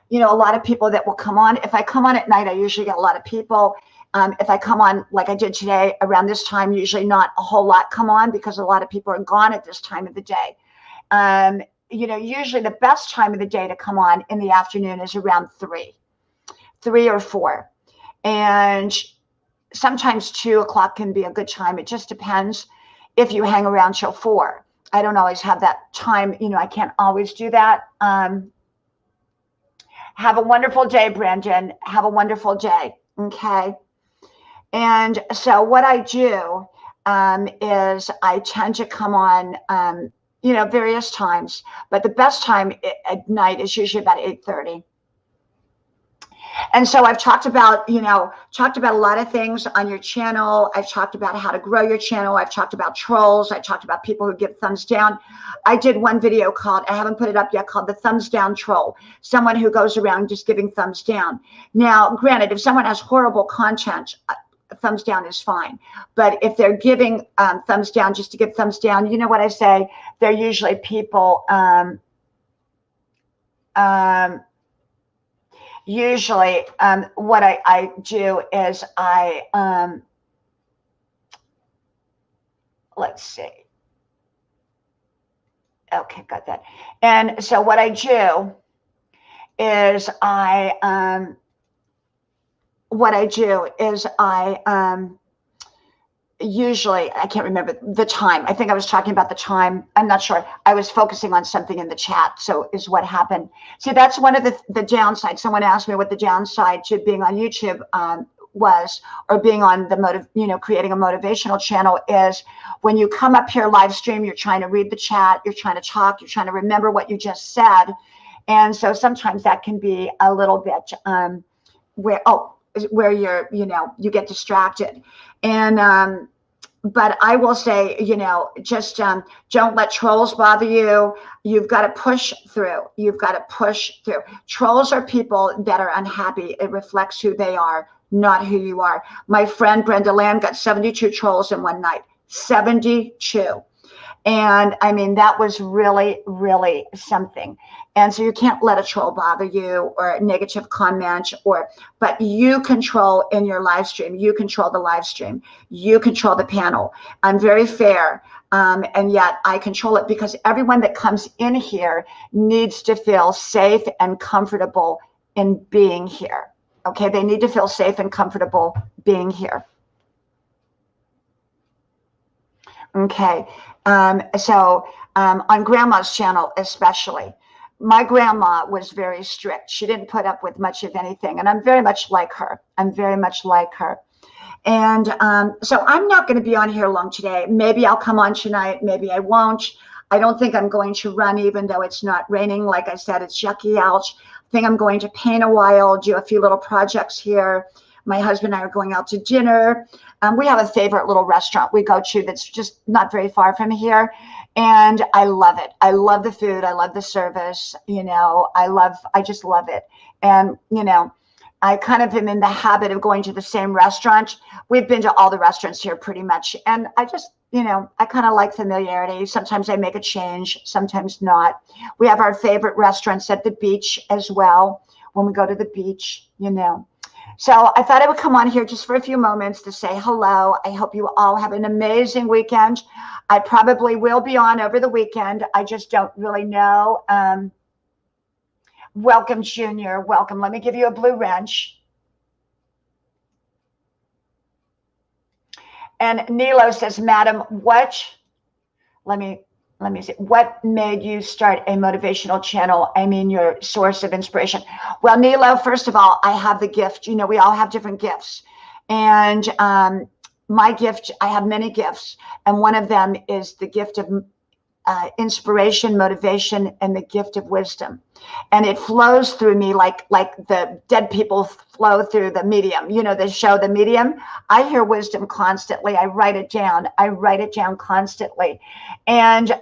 you know, a lot of people that will come on. If I come on at night, I usually get a lot of people. If I come on like I did today around this time, usually not a whole lot come on because a lot of people are gone at this time of the day. You know, usually the best time of the day to come on in the afternoon is around 3 or 4. And sometimes 2 o'clock can be a good time. It just depends if you hang around till 4. I don't always have that time. You know, I can't always do that. Have a wonderful day, Brandon. Have a wonderful day. Okay. And so what I do is I tend to come on, you know, various times, but the best time at night is usually about 8:30. And so I've talked about, you know, a lot of things on your channel. I've talked about how to grow your channel. I've talked about trolls. I talked about people who give thumbs down. I did one video called, I haven't put it up yet, called the thumbs down troll. Someone who goes around just giving thumbs down. Now, granted, if someone has horrible content, thumbs down is fine. But if they're giving thumbs down just to give thumbs down, you know what I say? They're usually people, usually what I do is let's see. Okay, got that. And so what I do is usually, I can't remember the time. I think I was talking about the time. I'm not sure. I was focusing on something in the chat. So is what happened. See, that's one of the downsides. Someone asked me what the downside to being on YouTube was, or being on the creating a motivational channel is. When you come up here live stream, you're trying to read the chat, you're trying to talk, you're trying to remember what you just said. And so sometimes that can be a little bit where you're, you get distracted. And, but I will say, just don't let trolls bother you. You've got to push through. You've got to push through. Trolls are people that are unhappy. It reflects who they are, not who you are. My friend Brenda Lamb got 72 trolls in one night. 72. And I mean, that was really, really something. And so you can't let a troll bother you or a negative comment, but you control in your live stream. You control the live stream. You control the panel. I'm very fair. And yet I control it because everyone that comes in here needs to feel safe and comfortable in being here. Okay. They need to feel safe and comfortable being here. Okay. So on Grandma's channel, especially, my grandma was very strict. She didn't put up with much of anything. And I'm very much like her. I'm very much like her. And so I'm not going to be on here long today. Maybe I'll come on tonight. Maybe I won't. I don't think I'm going to run, even though it's not raining. Like I said, it's yucky out. I think I'm going to paint a while, do a few little projects here. My husband and I are going out to dinner. We have a favorite little restaurant we go to that's just not very far from here. And I love it. I love the food. I love the service. You know, I just love it. And, you know, I kind of am in the habit of going to the same restaurant. We've been to all the restaurants here pretty much. And I just, you know, I kind of like familiarity. Sometimes I make a change, sometimes not. We have our favorite restaurants at the beach as well when we go to the beach, you know. So I thought I would come on here just for a few moments to say hello. I hope you all have an amazing weekend. I probably will be on over the weekend. I just don't really know. Welcome, Junior. Welcome. Let me give you a blue wrench. And Nilo says, Madam, what? Let me see. What made you start a motivational channel? I mean, your source of inspiration. Well, Nilo, first of all, I have the gift. You know, we all have different gifts. And my gift, I have many gifts. And one of them is the gift of inspiration, motivation, and the gift of wisdom. And it flows through me like the dead people flow through the medium. You know, the show, The Medium. I hear wisdom constantly. I write it down. I write it down constantly. And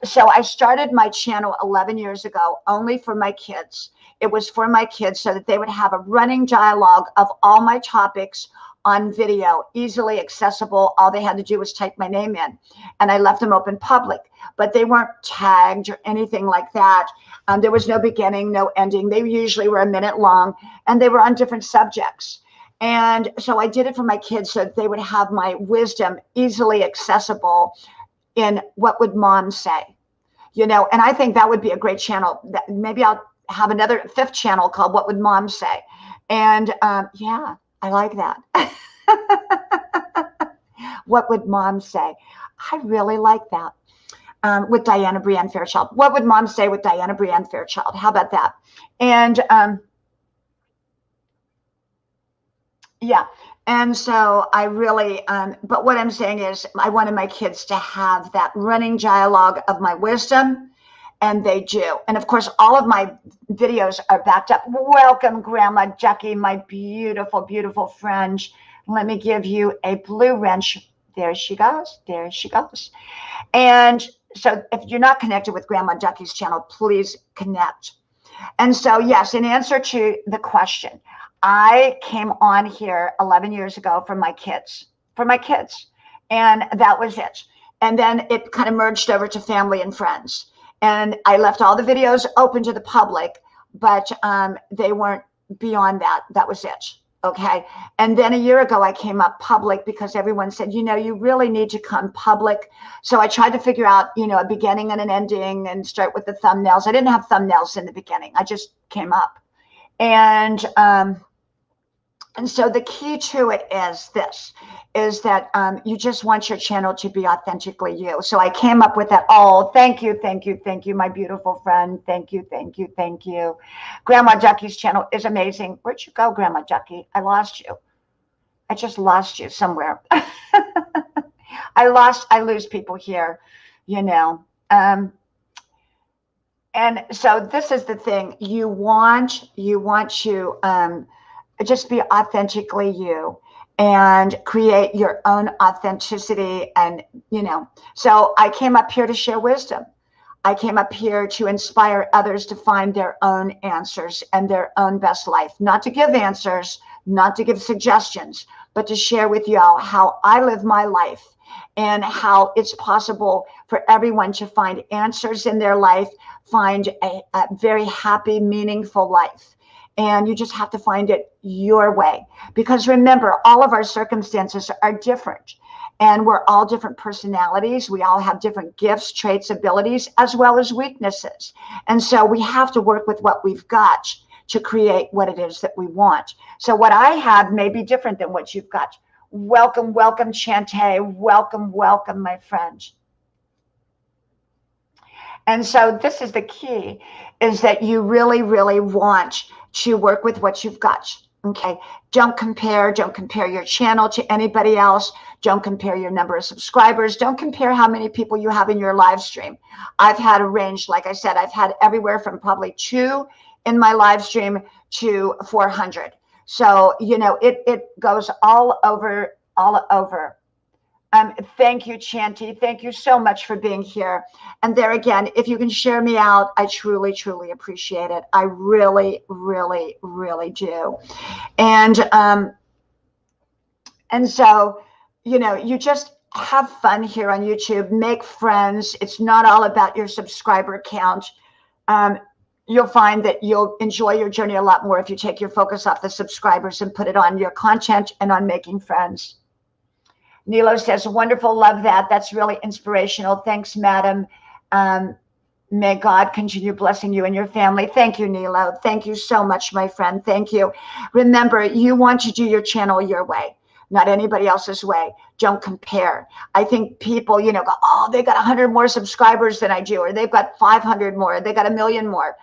so I started my channel 11 years ago only for my kids. It was for my kids so that they would have a running dialogue of all my topics on video, easily accessible. All they had to do was type my name in, and I left them open public, but they weren't tagged or anything like that. There was no beginning, no ending. They usually were a minute long, and they were on different subjects. And so I did it for my kids so that they would have my wisdom easily accessible in What Would Mom Say? You know, and I think that would be a great channel. Maybe I'll have another 5th channel called What Would Mom Say? And yeah, I like that. What would Mom say? I really like that. With Diana Brienne Fairchild. What would Mom say with Diana Brienne Fairchild? How about that? And yeah. And so I really, but what I'm saying is I wanted my kids to have that running dialogue of my wisdom, and they do. And of course, all of my videos are backed up. Welcome, Grandma Jackie, my beautiful, beautiful friend. Let me give you a blue wrench. There she goes. There she goes. And so if you're not connected with Grandma Jackie's channel, please connect. And so, yes, in answer to the question, I came on here 11 years ago for my kids, and that was it. And then it kind of merged over to family and friends. And I left all the videos open to the public, but they weren't beyond that. That was it. Okay. And then a year ago, I came up public because everyone said, you know, you really need to come public. So I tried to figure out, you know, a beginning and an ending and start with the thumbnails. I didn't have thumbnails in the beginning. I just came up. And so the key to it is this, is that you just want your channel to be authentically you. So I came up with that. Oh, thank you, thank you, thank you, my beautiful friend. Thank you, thank you, thank you. Grandma Jackie's channel is amazing. Where'd you go, Grandma Jackie? I lost you. I just lost you somewhere. I lose people here, you know. And so this is the thing. You want to just be authentically you and create your own authenticity. And, you know, so I came up here to share wisdom. I came up here to inspire others to find their own answers and their own best life, not to give answers, not to give suggestions, but to share with y'all how I live my life and how it's possible for everyone to find answers in their life, find a very happy, meaningful life. And you just have to find it your way. Because remember, all of our circumstances are different. And we're all different personalities. We all have different gifts, traits, abilities, as well as weaknesses. And so we have to work with what we've got to create what it is that we want. So what I have may be different than what you've got. Welcome, welcome, Chante. Welcome, welcome, my friend. And so this is the key, is that you really, really want to work with what you've got. Okay. Don't compare your channel to anybody else. Don't compare your number of subscribers. Don't compare how many people you have in your live stream. I've had a range, like I said, I've had everywhere from probably 2 in my live stream to 400. So, you know, it goes all over, all over. Thank you, Chanty. Thank you so much for being here. And there again, if you can share me out, I truly, truly appreciate it. I really, really, really do. And so, you know, you just have fun here on YouTube, make friends. It's not all about your subscriber count. You'll find that you'll enjoy your journey a lot more if you take your focus off the subscribers and put it on your content and on making friends. Nilo says, wonderful, love that. That's really inspirational. Thanks, madam. May God continue blessing you and your family. Thank you, Nilo. Thank you so much, my friend. Thank you. Remember, you want to do your channel your way, not anybody else's way. Don't compare. I think people, you know, go, oh, they got 100 more subscribers than I do, or they've got 500 more, they got 1 million more.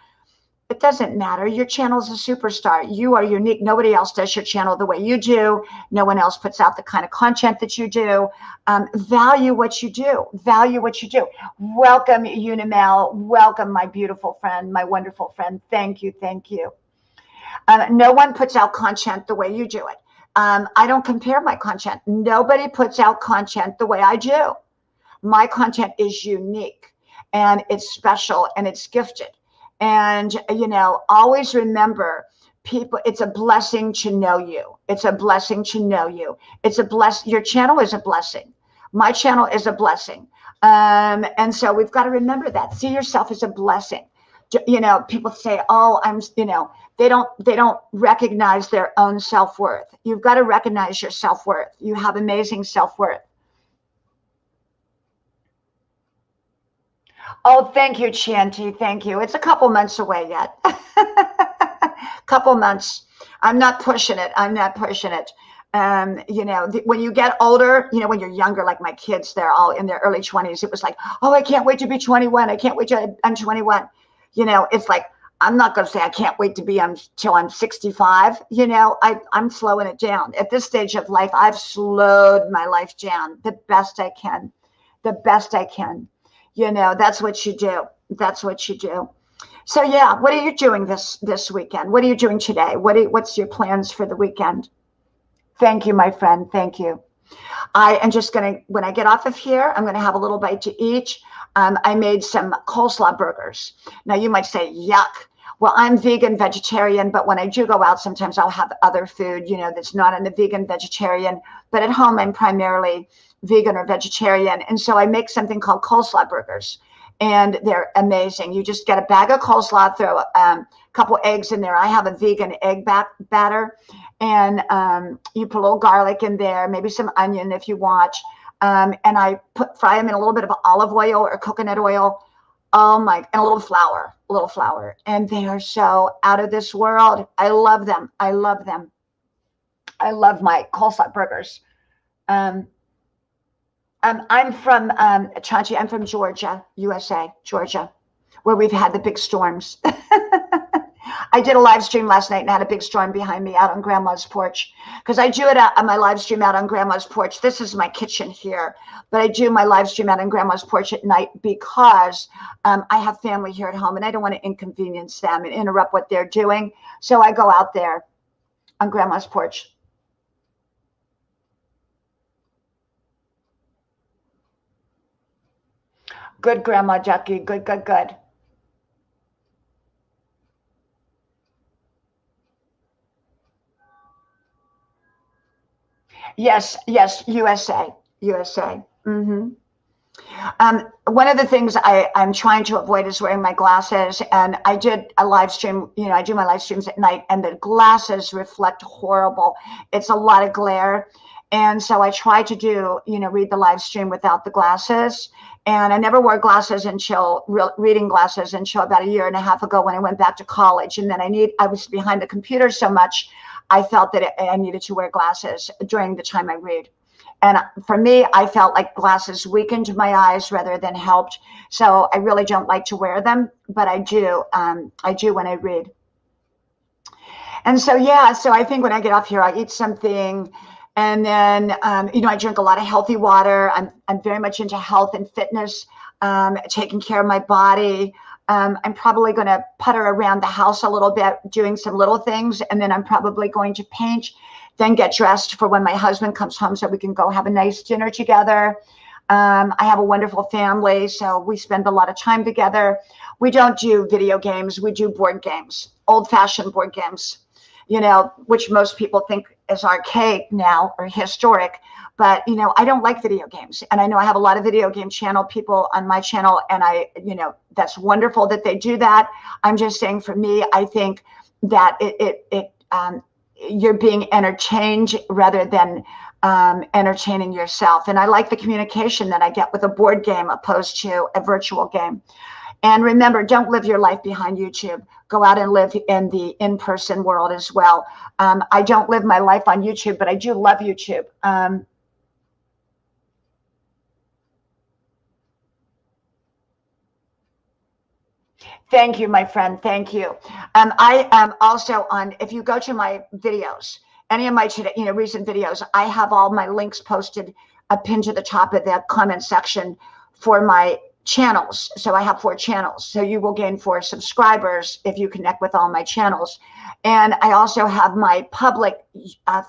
It doesn't matter. Your channel is a superstar. You are unique. Nobody else does your channel the way you do. No one else puts out the kind of content that you do. Value what you do. Value what you do. Welcome, Unimel. Welcome, my beautiful friend, my wonderful friend. Thank you. Thank you. No one puts out content the way you do it. I don't compare my content. Nobody puts out content the way I do. My content is unique, and it's special, and it's gifted. And, you know, always remember, people, it's a blessing to know you. It's a blessing to know you. It's a your channel is a blessing. My channel is a blessing. And so we've got to remember that. See yourself as a blessing. You know, people say, oh, you know, they don't recognize their own self-worth. You've got to recognize your self-worth. You have amazing self-worth. Oh, thank you, Chanty. Thank you. It's a couple months away yet. Couple months. I'm not pushing it. I'm not pushing it. You know, when you get older, you know, when you're younger, like my kids, they're all in their early 20s. It was like, oh, I can't wait to be 21. I can't wait till I'm 21. You know, it's like, I'm not going to say I can't wait to be until I'm 65. You know, I'm slowing it down. At this stage of life, I've slowed my life down the best I can. The best I can. You know, that's what you do. That's what you do. So yeah, what are you doing this weekend? What are you doing today? What's your plans for the weekend? Thank you, my friend. Thank you. I am just going to, when I get off of here, I'm going to have a little bite to eat. I made some coleslaw burgers. Now you might say, yuck. Well, I'm vegan, vegetarian, but when I do go out, sometimes I'll have other food, you know, that's not in the vegan, vegetarian. But at home, I'm primarily vegan or vegetarian. And so I make something called coleslaw burgers, and they're amazing. You just get a bag of coleslaw, throw a couple eggs in there. I have a vegan egg batter, and you put a little garlic in there, maybe some onion if you want. And I fry them in a little bit of olive oil or coconut oil. Oh my, and a little flour. And they are so out of this world. I love them. I love them. I love my coleslaw burgers. I'm from Chachi. I'm from Georgia, USA, Georgia, where we've had the big storms. I did a live stream last night and had a big storm behind me out on Grandma's porch, because I do it on my live stream out on Grandma's porch. This is my kitchen here, but I do my live stream out on Grandma's porch at night because I have family here at home and I don't want to inconvenience them and interrupt what they're doing. So I go out there on Grandma's porch. Good, Grandma Jackie. Good, good, good. Yes, yes, USA, USA. Mm-hmm. One of the things I'm trying to avoid is wearing my glasses. And I did a live stream, you know, I do my live streams at night, and the glasses reflect horrible. It's a lot of glare. And so I try to do, you know, read the live stream without the glasses. And I never wore glasses until reading glasses until about 1.5 years ago when I went back to college. And then I was behind the computer so much, I felt that I needed to wear glasses during the time I read. And for me, I felt like glasses weakened my eyes rather than helped. So I really don't like to wear them, but I do. I do when I read. And so, yeah, so I think when I get off here, I eat something. And then, I drink a lot of healthy water. I'm very much into health and fitness, taking care of my body. I'm probably going to putter around the house a little bit, doing some little things. And then I'm probably going to paint, then get dressed for when my husband comes home so we can go have a nice dinner together. I have a wonderful family, so we spend a lot of time together. We don't do video games. We do board games, old-fashioned board games, which most people think is archaic now or historic. But, I don't like video games. And I know I have a lot of video game channel people on my channel. And that's wonderful that they do that. I'm just saying for me, I think that you're being entertained rather than entertaining yourself. And I like the communication that I get with a board game opposed to a virtual game. And remember, don't live your life behind YouTube. Go out and live in the in-person world as well. I don't live my life on YouTube, but I do love YouTube. Thank you, my friend. Thank you. I am also on, if you go to my videos, any of my recent videos, I have all my links posted, pinned to the top of the comment section for my channels. So I have 4 channels. So you will gain 4 subscribers if you connect with all my channels. And I also have my public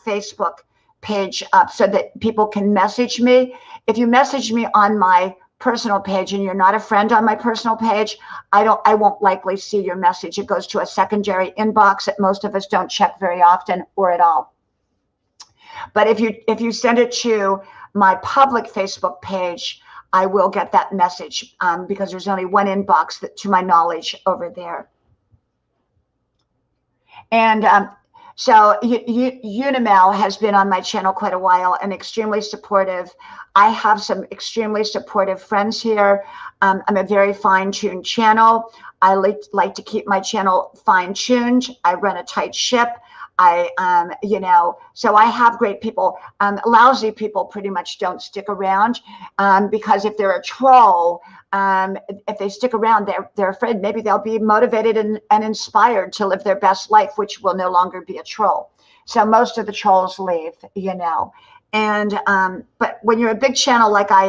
Facebook page up so that people can message me. If you message me on my personal page and you're not a friend on my personal page, I won't likely see your message. It goes to a secondary inbox that most of us don't check very often or at all. But if you send it to my public Facebook page, I will get that message because there's only one inbox that, to my knowledge, over there. And so Unimel has been on my channel quite a while and extremely supportive. I have some extremely supportive friends here. I'm a very fine-tuned channel. I like to keep my channel fine-tuned. I run a tight ship. So I have great people. Lousy people pretty much don't stick around because if they're a troll, if they stick around, they're afraid maybe they'll be motivated and inspired to live their best life, which will no longer be a troll. So most of the trolls leave, And but when you're a big channel like I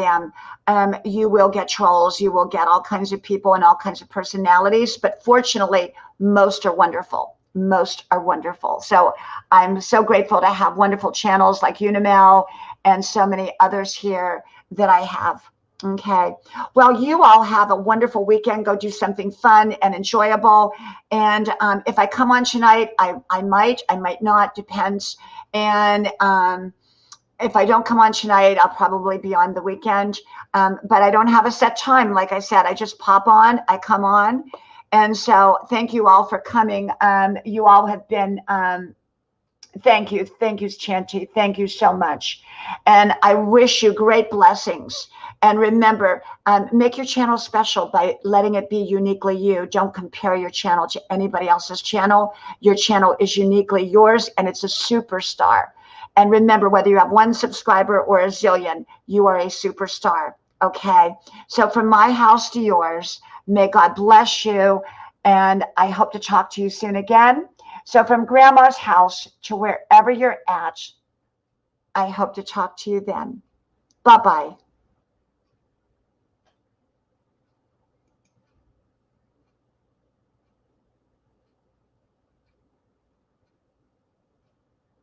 am, you will get trolls. You will get all kinds of people and all kinds of personalities. But fortunately, most are wonderful. Most are wonderful. So I'm so grateful to have wonderful channels like Unimel and so many others here that I have. Okay. Well, you all have a wonderful weekend. Go do something fun and enjoyable. And if I come on tonight, I might not, depends. And if I don't come on tonight, I'll probably be on the weekend. But I don't have a set time. Like I said, I just pop on, I come on. And so thank you all for coming. You all have been, thank you, Chanty. Thank you so much. And I wish you great blessings. And remember, make your channel special by letting it be uniquely you. Don't compare your channel to anybody else's channel. Your channel is uniquely yours, and it's a superstar. And remember, whether you have 1 subscriber or a zillion, you are a superstar. Okay? So from my house to yours, may God bless you, and I hope to talk to you soon again. So from Grandma's house to wherever you're at, I hope to talk to you then. Bye-bye.